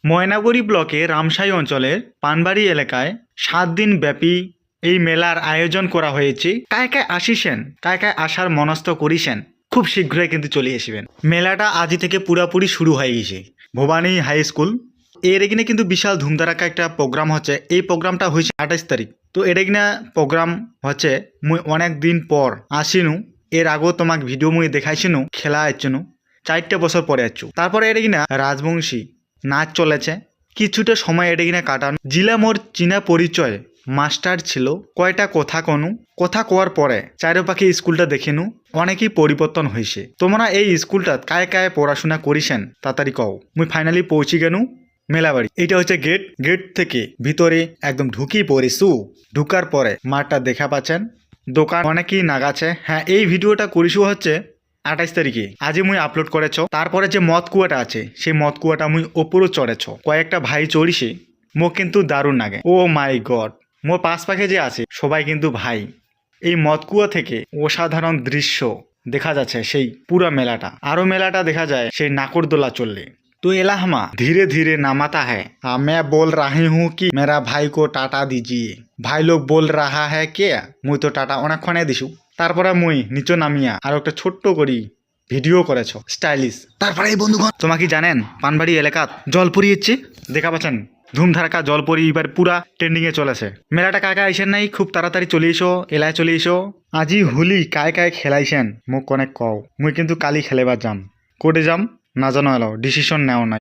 ময়নাগুড়ি ব্লকে রামসাই অঞ্চলের পানবাড়ি এলাকায় 7 দিন ব্যাপী এই মেলার আয়োজন করা হয়েছে। কায় কায় আসিছেন, কায় কায় আসার মনস্থ করিছেন, খুব শীঘ্রই কিন্তু চলে আসবেন। মেলাটা আজ থেকে পুরাপুরি শুরু হয়ে গেছে। ভবানী হাই স্কুল এর এখানে কিন্তু বিশাল ধুমধারাক্কা একটা প্রোগ্রাম হচ্ছে। এই প্রোগ্রামটা হয়েছে 28 তারিখ। তো এটা কিনা প্রোগ্রাম হচ্ছে মুই অনেক দিন পর আসিনু। এর আগেও তোমাক ভিডিও মুই দেখাইছিনু, খেলা আসছিনু 4টে বছর পরে আসছু। তারপরে এটা কিনা রাজবংশী নাচ চলেছে। কিছুটা সময় এটা কিনা কাটানো জিলা মোর চীনা পরিচয় মাস্টার ছিল। কয়টা কথা কনু, কথা কোয়ার পরে চারিপাখে স্কুলটা দেখিনু, অনেকই পরিবর্তন হয়েছে। তোমরা এই স্কুলটা কায় কায় পড়াশোনা করিছেন তাড়াতাড়ি কও। মুই ফাইনালি পৌঁছে গেনু মেলাবাড়ি। এটা হচ্ছে গেট। গেট থেকে ভিতরে একদম ঢুকি পড়িছু। ঢুকার পরে মাঠটা দেখা পাচ্ছেন, দোকান অনেকই নাগাছে। হ্যাঁ, এই ভিডিওটা করিছু হচ্ছে 28 তারিখে। আজই মুই আপলোড করেছ। তারপরে যে মদ কুয়াটা আছে সেই মদ কুয়াটা মুই ওপরও চড়েছ। কয়েকটা ভাই চড়িছে, মোক কিন্তু দারুণ লাগে। ও মাই গড, মোর পাশ পাখে যে আছে সবাই কিন্তু ভাই। এই মদ কুয়া থেকে অসাধারণ দৃশ্য দেখা যাচ্ছে সেই পুরা মেলাটা। আরো মেলাটা দেখা যায় সেই নাকরদোলা চললে। तो एलाहमा धीरे धीरे नामाता है। हाँ, मैं बोल रही हूँ कि मेरा भाई को टाटा दीजिए। भाई लोग बोल रहा है क्या मुई तो टाटा অনেকক্ষণে দিছু। তারপরে মুই নিচে নামিয়া আর একটা ছোট্ট করি ভিডিও করেছ স্টাইলিশ। তারপরে এই বন্ধুগণ তোমরা কি জানেন পানবাড়ি এলাকাত জল পড়িয়েছে, দেখা পাচ্ছেন ধুমধারাকা জল পরি এবার পুরা ট্রেন্ডিং এ চলেছে। মেলাটা কাকা আইসেন নাই, খুব তাড়াতাড়ি চলে এসো, এলায় চলে এসো। আজি হোলি কায় কায় খেলাইছেন মোক অনেক কও। মুই কিন্তু কালি খেলেবার যাম। কোটে যাম না জানো এলাও, ডিসিশন নেও নাই।